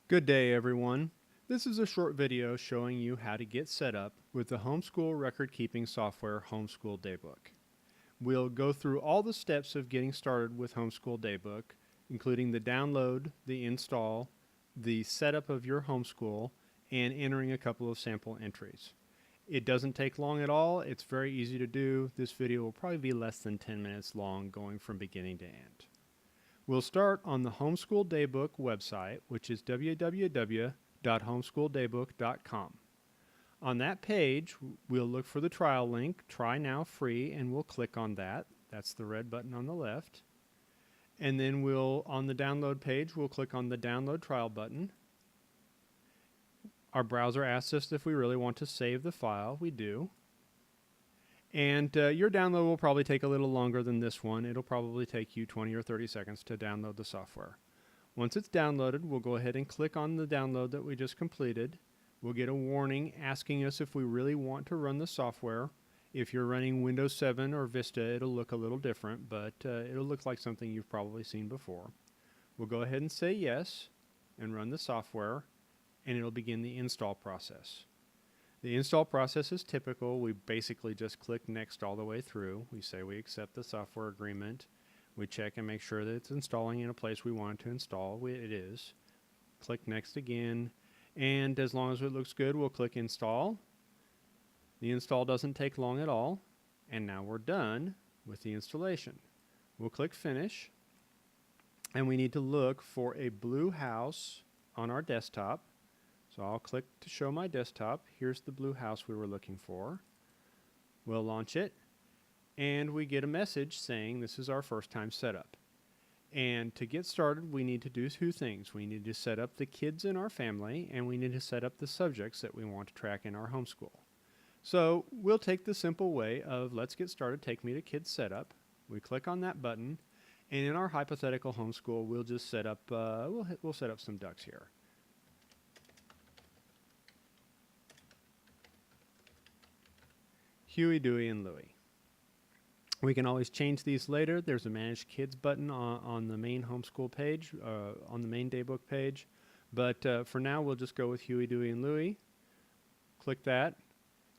Good day, everyone. This is a short video showing you how to get set up with the homeschool record-keeping software Homeschool Daybook. We'll go through all the steps of getting started with Homeschool Daybook, including the download, the install, the setup of your homeschool, and entering a couple of sample entries. It doesn't take long at all. It's very easy to do. This video will probably be less than 10 minutes long going from beginning to end. We'll start on the Homeschool Daybook website, which is www.homesschooldaybook.com. On that page, we'll look for the trial link, Try Now Free, and we'll click on that. That's the red button on the left. And then on the download page, we'll click on the Download Trial button. Our browser asks us if we really want to save the file. We do. And your download will probably take a little longer than this one. It'll probably take you 20 or 30 seconds to download the software. Once it's downloaded, we'll go ahead and click on the download that we just completed. We'll get a warning asking us if we really want to run the software. If you're running Windows 7 or Vista, it'll look a little different, but it'll look like something you've probably seen before. We'll go ahead and say yes and run the software, and it'll begin the install process. The install process is typical. We basically just click next all the way through. We say we accept the software agreement. We check and make sure that it's installing in a place we want it to install. It is. Click next again. And as long as it looks good, we'll click install. The install doesn't take long at all. And now we're done with the installation. We'll click finish. And we need to look for a blue house on our desktop. So I'll click to show my desktop. Here's the blue house we were looking for. We'll launch it, and we get a message saying this is our first time setup. And to get started, we need to do two things. We need to set up the kids in our family, and we need to set up the subjects that we want to track in our homeschool. So we'll take the simple way of let's get started, take me to kids setup. We click on that button, and in our hypothetical homeschool, we'll just set up, we'll set up some ducks here. Huey, Dewey, and Louie. We can always change these later. There's a Manage Kids button on the main homeschool page, on the main daybook page. But for now, we'll just go with Huey, Dewey, and Louie. Click that.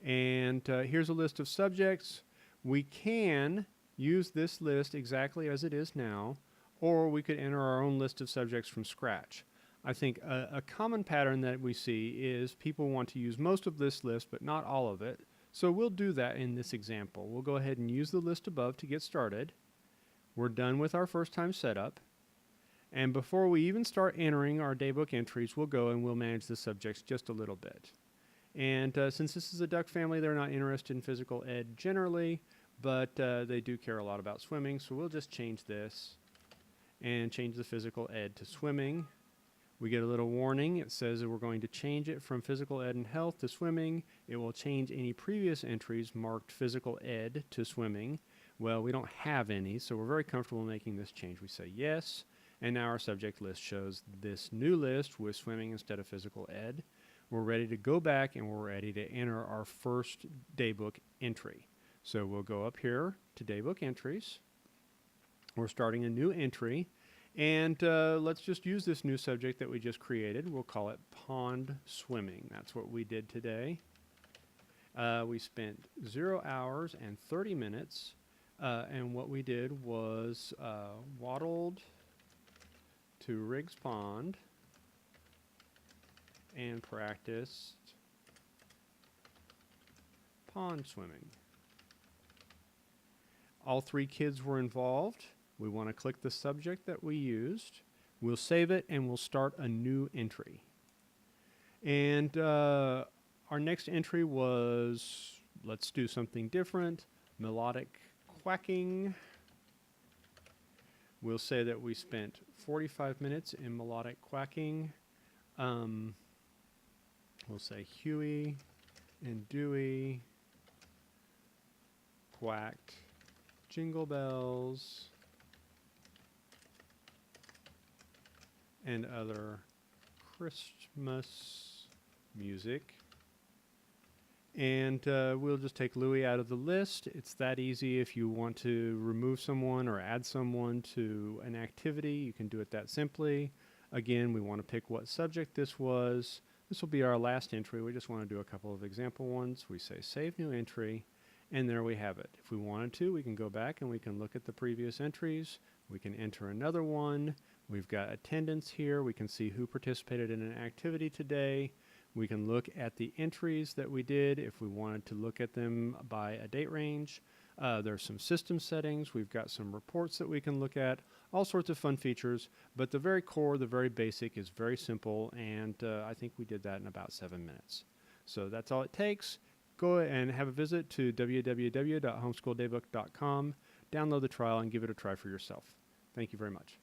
And here's a list of subjects. We can use this list exactly as it is now, or we could enter our own list of subjects from scratch. I think a common pattern that we see is people want to use most of this list, but not all of it. So we'll do that in this example. We'll go ahead and use the list above to get started. We're done with our first time setup. And before we even start entering our daybook entries, we'll go and we'll manage the subjects just a little bit. And since this is a duck family, they're not interested in physical ed generally, but they do care a lot about swimming. So we'll just change this and change the physical ed to swimming. We get a little warning. It says that we're going to change it from physical ed and health to swimming. It will change any previous entries marked physical ed to swimming. Well, we don't have any, so we're very comfortable making this change. We say yes, and now our subject list shows this new list with swimming instead of physical ed. We're ready to go back, and we're ready to enter our first daybook entry. So we'll go up here to daybook entries. We're starting a new entry. And let's just use this new subject that we just created. We'll call it pond swimming. That's what we did today. We spent 0 hours and 30 minutes. And what we did was waddled to Riggs Pond and practiced pond swimming. All three kids were involved. We want to click the subject that we used. We'll save it, and we'll start a new entry. And our next entry was, let's do something different, melodic quacking. We'll say that we spent 45 minutes in melodic quacking. We'll say Huey and Dewey quacked jingle bells and other Christmas music. And we'll just take Louie out of the list. It's that easy. If you want to remove someone or add someone to an activity, you can do it that simply. Again, we want to pick what subject this was. This will be our last entry. We just want to do a couple of example ones. We say save new entry, and there we have it. If we wanted to, we can go back and we can look at the previous entries. We can enter another one. We've got attendance here. We can see who participated in an activity today. We can look at the entries that we did if we wanted to look at them by a date range. There's some system settings. We've got some reports that we can look at, all sorts of fun features, but the very core, the very basic is very simple, and I think we did that in about 7 minutes. So that's all it takes. Go and have a visit to www.homeschoolDaybook.com, download the trial, and give it a try for yourself. Thank you very much.